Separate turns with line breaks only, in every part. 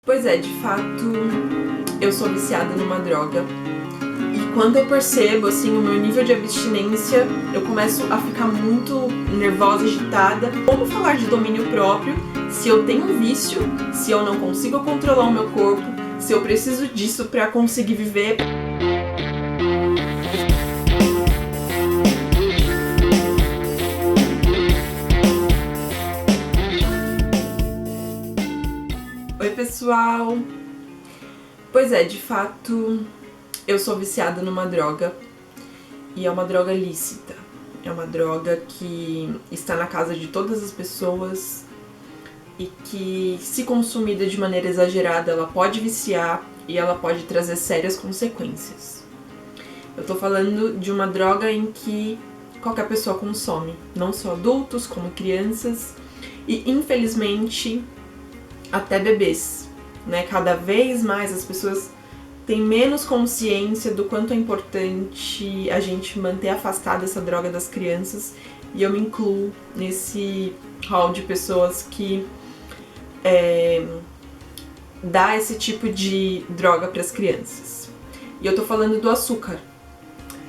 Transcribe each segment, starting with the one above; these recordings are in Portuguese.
Pois é, de fato, eu sou viciada numa droga. E quando eu percebo, assim, o meu nível de abstinência, eu começo a ficar muito nervosa, agitada. Como falar de domínio próprio se eu tenho um vício, se eu não consigo controlar o meu corpo, se eu preciso disso pra conseguir viver? Oi, pessoal! Pois é, de fato, eu sou viciada numa droga e é uma droga lícita. É uma droga que está na casa de todas as pessoas e que, se consumida de maneira exagerada, ela pode viciar e ela pode trazer sérias consequências. Eu tô falando de uma droga em que qualquer pessoa consome, não só adultos, como crianças e, infelizmente, até bebês, né? Cada vez mais as pessoas têm menos consciência do quanto é importante a gente manter afastada essa droga das crianças, e eu me incluo nesse hall de pessoas que dá esse tipo de droga para as crianças. E eu tô falando do açúcar.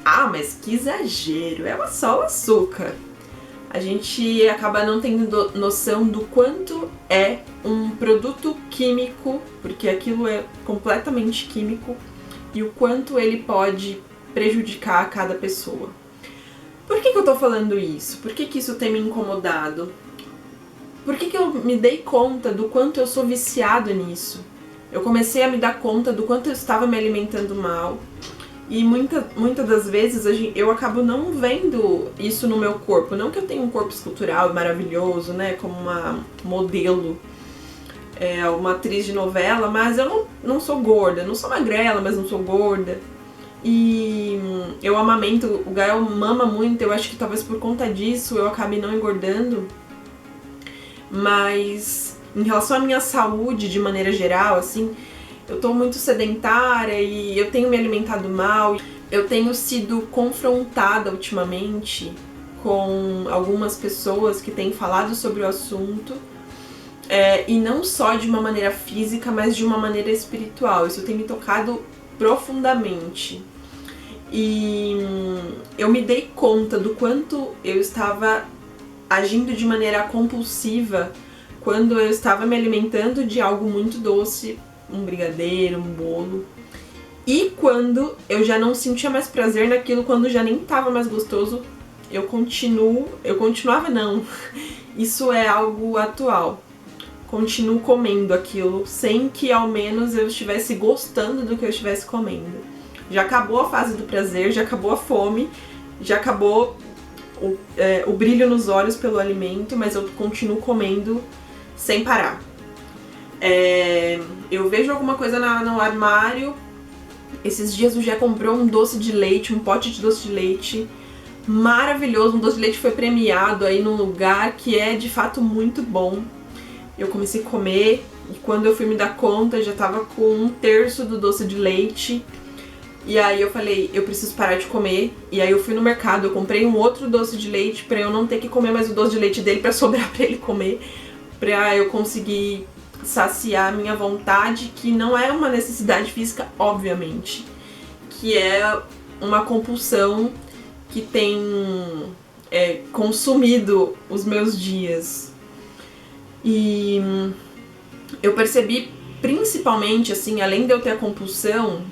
Ah, mas que exagero! É só o açúcar. A gente acaba não tendo noção do quanto é um produto químico, porque aquilo é completamente químico, e o quanto ele pode prejudicar cada pessoa. Por que eu tô falando isso? Por que isso tem me incomodado? Por que eu me dei conta do quanto eu sou viciado nisso? Eu comecei a me dar conta do quanto eu estava me alimentando mal. E muitas das vezes eu acabo não vendo isso no meu corpo. Não que eu tenha um corpo escultural maravilhoso, né? Como uma modelo, uma atriz de novela, mas eu não sou gorda. Não sou magrela, mas não sou gorda. E eu amamento, o Gael mama muito, eu acho que talvez por conta disso eu acabe não engordando. Mas em relação à minha saúde de maneira geral, assim, eu tô muito sedentária e eu tenho me alimentado mal. Eu tenho sido confrontada ultimamente com algumas pessoas que têm falado sobre o assunto, e não só de uma maneira física, mas de uma maneira espiritual. Isso tem me tocado profundamente. E eu me dei conta do quanto eu estava agindo de maneira compulsiva quando eu estava me alimentando de algo muito doce, um brigadeiro, um bolo, e quando eu já não sentia mais prazer naquilo, quando já nem estava mais gostoso, eu continuava não, isso é algo atual, continuo comendo aquilo sem que ao menos eu estivesse gostando do que eu estivesse comendo. Já acabou a fase do prazer, já acabou a fome, já acabou o brilho nos olhos pelo alimento, mas eu continuo comendo sem parar. Eu vejo alguma coisa no armário. Esses dias o Gé comprou um doce de leite, um pote de doce de leite maravilhoso. Um doce de leite foi premiado aí num lugar que é de fato muito bom. Eu comecei a comer e quando eu fui me dar conta já tava com 1/3 do doce de leite. E aí eu falei, eu preciso parar de comer. E aí eu fui no mercado, eu comprei um outro doce de leite pra eu não ter que comer mais o doce de leite dele, pra sobrar pra ele comer, pra eu conseguir saciar a minha vontade, que não é uma necessidade física, obviamente, que é uma compulsão que tem consumido os meus dias. E eu percebi, principalmente, assim, além de eu ter a compulsão,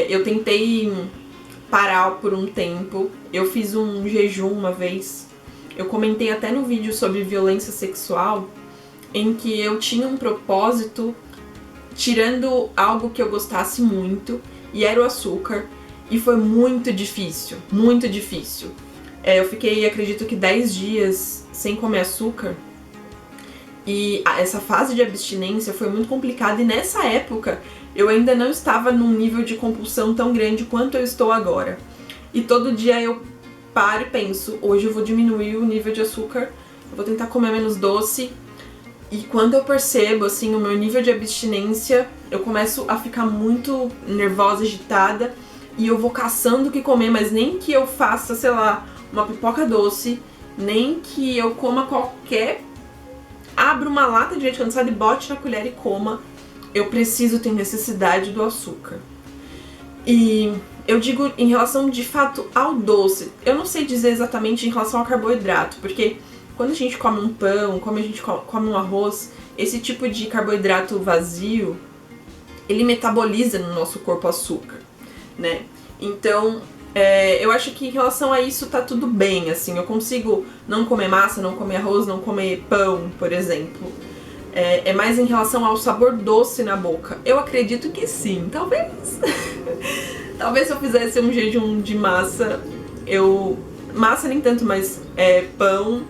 eu tentei parar por um tempo. Eu fiz um jejum uma vez. Eu comentei até no vídeo sobre violência sexual, em que eu tinha um propósito tirando algo que eu gostasse muito, e era o açúcar, e foi muito difícil, muito difícil. Eu fiquei, acredito que 10 dias sem comer açúcar, e essa fase de abstinência foi muito complicada, e nessa época eu ainda não estava num nível de compulsão tão grande quanto eu estou agora. E todo dia eu paro e penso, hoje eu vou diminuir o nível de açúcar, eu vou tentar comer menos doce. E quando eu percebo, assim, o meu nível de abstinência, eu começo a ficar muito nervosa, agitada, e eu vou caçando o que comer, mas nem que eu faça, sei lá, uma pipoca doce, nem que eu coma abra uma lata de leite condensado e bote na colher e coma. eu preciso ter necessidade do açúcar. E eu digo em relação de fato ao doce. Eu não sei dizer exatamente em relação ao carboidrato, porque quando a gente come um pão, quando a gente come um arroz, esse tipo de carboidrato vazio, ele metaboliza no nosso corpo açúcar, né? Então, eu acho que em relação a isso tá tudo bem, assim. Eu consigo não comer massa, não comer arroz, não comer pão, por exemplo. É mais em relação ao sabor doce na boca. Eu acredito que sim, talvez. Talvez se eu fizesse um jejum de massa, massa nem tanto, mas pão,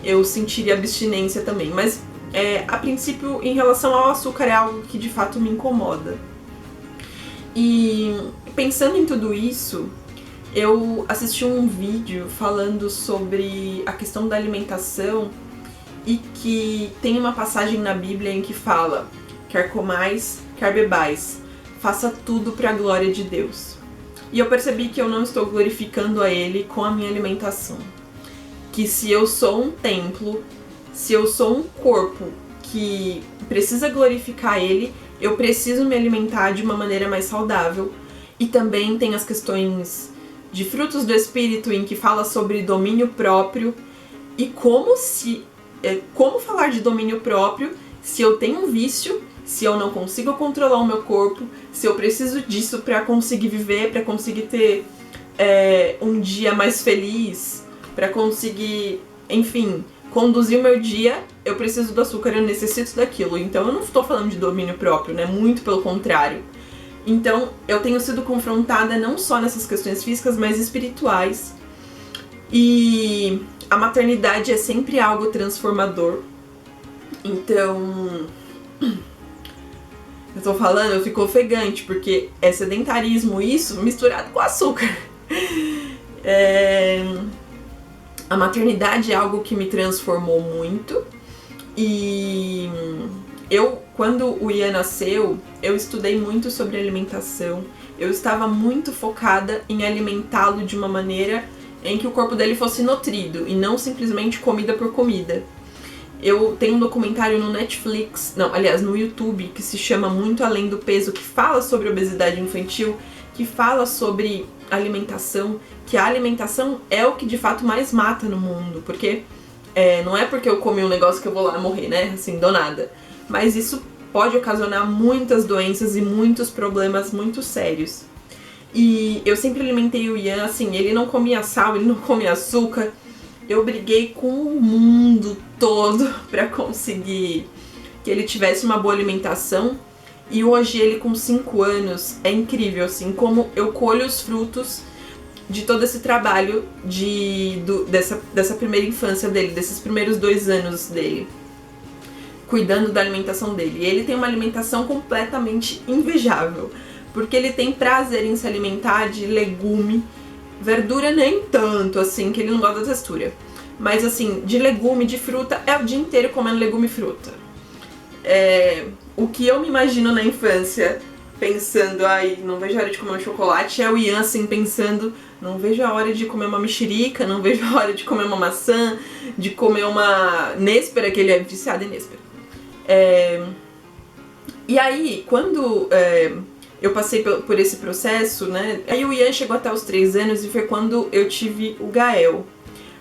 eu sentiria abstinência também. Mas, a princípio, em relação ao açúcar, é algo que de fato me incomoda. E pensando em tudo isso, eu assisti um vídeo falando sobre a questão da alimentação e que tem uma passagem na Bíblia em que fala: quer comais, quer bebais, faça tudo para a glória de Deus. E eu percebi que eu não estou glorificando a Ele com a minha alimentação. Que se eu sou um templo, se eu sou um corpo que precisa glorificar Ele, eu preciso me alimentar de uma maneira mais saudável. E também tem as questões de frutos do Espírito, em que fala sobre domínio próprio. E como falar de domínio próprio se eu tenho um vício, se eu não consigo controlar o meu corpo, se eu preciso disso para conseguir viver, para conseguir ter um dia mais feliz, para conseguir, enfim, conduzir o meu dia, eu preciso do açúcar, eu necessito daquilo. Então eu não estou falando de domínio próprio, né? Muito pelo contrário. Então eu tenho sido confrontada não só nessas questões físicas, mas espirituais. E a maternidade é sempre algo transformador. Então, eu tô falando, eu fico ofegante, porque é sedentarismo isso misturado com açúcar. A maternidade é algo que me transformou muito. E quando o Ian nasceu, eu estudei muito sobre alimentação. Eu estava muito focada em alimentá-lo de uma maneira em que o corpo dele fosse nutrido e não simplesmente comida por comida. Eu tenho um documentário no Netflix, no YouTube, que se chama Muito Além do Peso, que fala sobre obesidade infantil, que fala sobre alimentação, que a alimentação é o que de fato mais mata no mundo, porque não é porque eu comi um negócio que eu vou lá morrer, né, assim, do nada. Mas isso pode ocasionar muitas doenças e muitos problemas muito sérios. E eu sempre alimentei o Ian, assim, ele não comia sal, ele não comia açúcar. Eu briguei com o mundo todo pra conseguir que ele tivesse uma boa alimentação. E hoje ele com 5 anos, é incrível, assim, como eu colho os frutos de todo esse trabalho dessa primeira infância dele, desses primeiros 2 anos dele, cuidando da alimentação dele. E ele tem uma alimentação completamente invejável, porque ele tem prazer em se alimentar de legume, verdura nem tanto, assim, que ele não gosta da textura. Mas, assim, de legume, de fruta, é o dia inteiro comendo legume e fruta. O que eu me imagino na infância, pensando, não vejo a hora de comer um chocolate, é o Ian, assim, pensando, não vejo a hora de comer uma mexerica, não vejo a hora de comer uma maçã, de comer uma néspera, que ele é viciado em néspera. E aí, quando eu passei por esse processo, né? Aí o Ian chegou até os 3 anos e foi quando eu tive o Gael.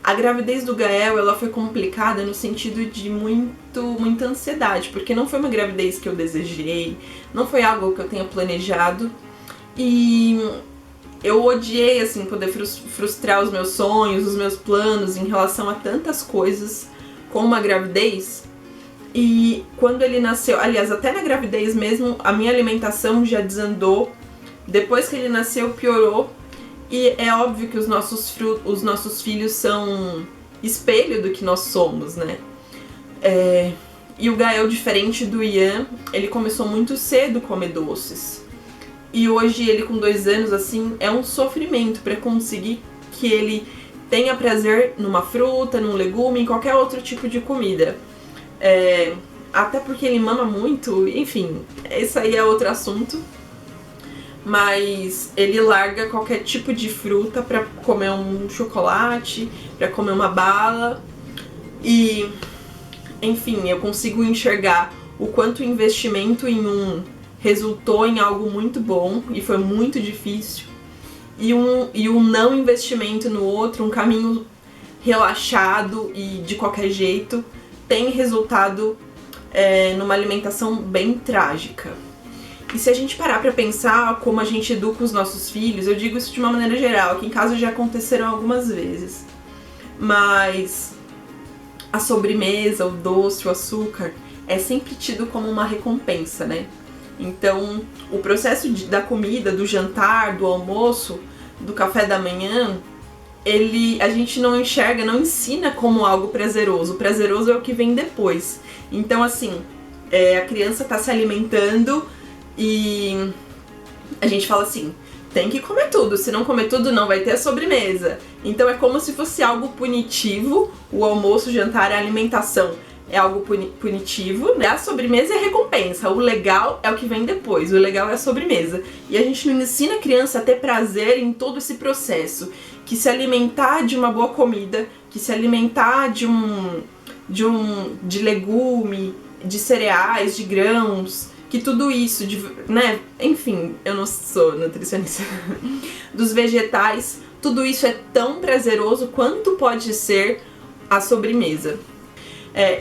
A gravidez do Gael, ela foi complicada no sentido de muita ansiedade, porque não foi uma gravidez que eu desejei, não foi algo que eu tenha planejado. E eu odiei, assim, poder frustrar os meus sonhos, os meus planos em relação a tantas coisas com uma gravidez. E quando ele nasceu, aliás, até na gravidez mesmo, a minha alimentação já desandou. Depois que ele nasceu, piorou. E é óbvio que os nossos filhos são espelho do que nós somos, né? E o Gael, diferente do Ian, ele começou muito cedo a comer doces. E hoje ele com 2 anos, assim, é um sofrimento para conseguir que ele tenha prazer numa fruta, num legume, em qualquer outro tipo de comida. Até porque ele mama muito, enfim, esse aí é outro assunto. Mas ele larga qualquer tipo de fruta pra comer um chocolate, pra comer uma bala. E, enfim, eu consigo enxergar o quanto o investimento em um resultou em algo muito bom e foi muito difícil, e um não investimento no outro, um caminho relaxado e de qualquer jeito, tem resultado numa alimentação bem trágica. E se a gente parar pra pensar como a gente educa os nossos filhos, eu digo isso de uma maneira geral, aqui em casa já aconteceram algumas vezes, mas a sobremesa, o doce, o açúcar, é sempre tido como uma recompensa, né? Então, o processo da comida, do jantar, do almoço, do café da manhã, a gente não enxerga, não ensina como algo prazeroso. O prazeroso é o que vem depois. Então, assim, a criança tá se alimentando e a gente fala assim, tem que comer tudo, se não comer tudo não vai ter a sobremesa. Então é como se fosse algo punitivo, o almoço, o jantar, a alimentação é algo punitivo, né? A sobremesa é a recompensa, o legal é o que vem depois, o legal é a sobremesa. E a gente não ensina a criança a ter prazer em todo esse processo, que se alimentar de uma boa comida, que se alimentar de legume, de cereais, de grãos, que tudo isso, né, enfim, eu não sou nutricionista, dos vegetais, tudo isso é tão prazeroso quanto pode ser a sobremesa.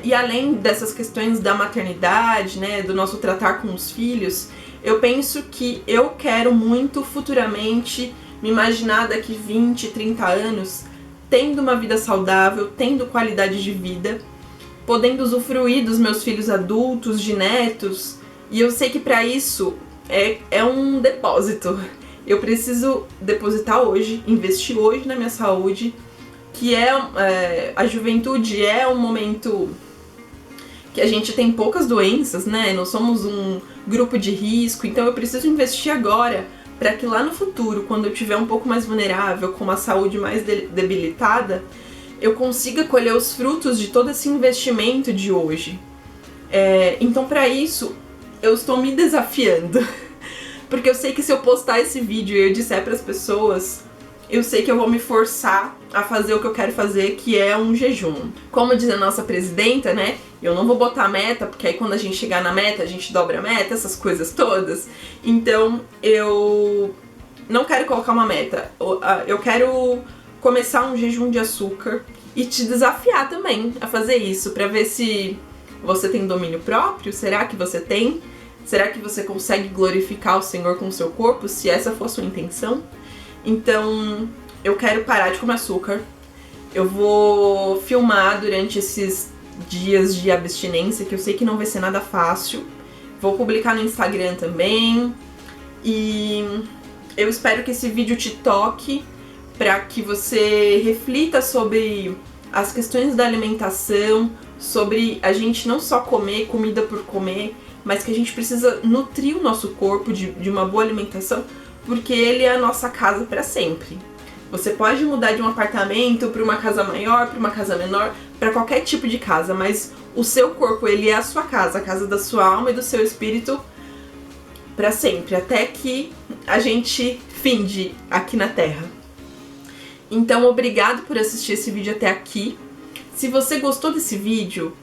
E além dessas questões da maternidade, né, do nosso tratar com os filhos, eu penso que eu quero muito futuramente me imaginar daqui 20, 30 anos tendo uma vida saudável, tendo qualidade de vida, podendo usufruir dos meus filhos adultos, de netos. E eu sei que para isso é um depósito. Eu preciso depositar hoje, investir hoje na minha saúde, que a juventude é um momento que a gente tem poucas doenças, né? Nós somos um grupo de risco, então eu preciso investir agora para que lá no futuro, quando eu estiver um pouco mais vulnerável, com uma saúde mais debilitada, eu consiga colher os frutos de todo esse investimento de hoje. Então, para isso, eu estou me desafiando, porque eu sei que se eu postar esse vídeo e eu disser para as pessoas, eu sei que eu vou me forçar a fazer o que eu quero fazer, que é um jejum. Como diz a nossa presidenta, né, eu não vou botar meta, porque aí quando a gente chegar na meta, a gente dobra a meta, essas coisas todas. Então, eu não quero colocar uma meta, eu quero começar um jejum de açúcar e te desafiar também a fazer isso, pra ver se você tem domínio próprio. Será que você tem? Será que você consegue glorificar o Senhor com o seu corpo, se essa for a sua intenção? Então, eu quero parar de comer açúcar. Eu vou filmar durante esses dias de abstinência, que eu sei que não vai ser nada fácil. Vou publicar no Instagram também. E eu espero que esse vídeo te toque, para que você reflita sobre as questões da alimentação, sobre a gente não só comer comida por comer, mas que a gente precisa nutrir o nosso corpo de uma boa alimentação, porque ele é a nossa casa para sempre. Você pode mudar de um apartamento para uma casa maior, para uma casa menor, para qualquer tipo de casa, mas o seu corpo, ele é a sua casa, a casa da sua alma e do seu espírito para sempre, até que a gente finde aqui na Terra. Então, obrigado por assistir esse vídeo até aqui. Se você gostou desse vídeo,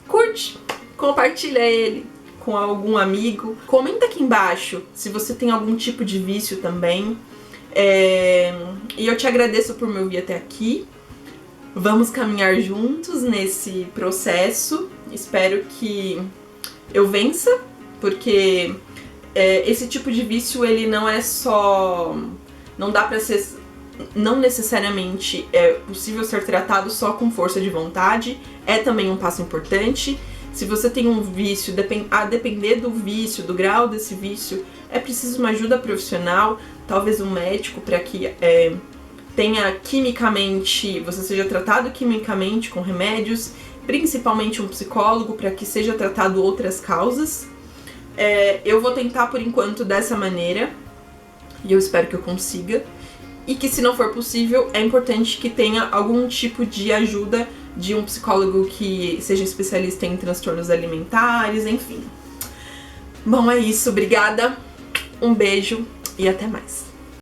curte, compartilha ele com algum amigo. Comenta aqui embaixo se você tem algum tipo de vício também. E eu te agradeço por me ouvir até aqui. Vamos caminhar juntos nesse processo. Espero que eu vença, porque esse tipo de vício, ele não é só... Não dá pra ser... Não necessariamente é possível ser tratado só com força de vontade, é também um passo importante. Se você tem um vício, a depender do vício, do grau desse vício, é preciso uma ajuda profissional, talvez um médico, para que tenha quimicamente, você seja tratado quimicamente com remédios, principalmente um psicólogo, para que seja tratado outras causas. Eu vou tentar por enquanto dessa maneira, e eu espero que eu consiga. E que, se não for possível, é importante que tenha algum tipo de ajuda de um psicólogo que seja especialista em transtornos alimentares, enfim. Bom, é isso. Obrigada, um beijo e até mais.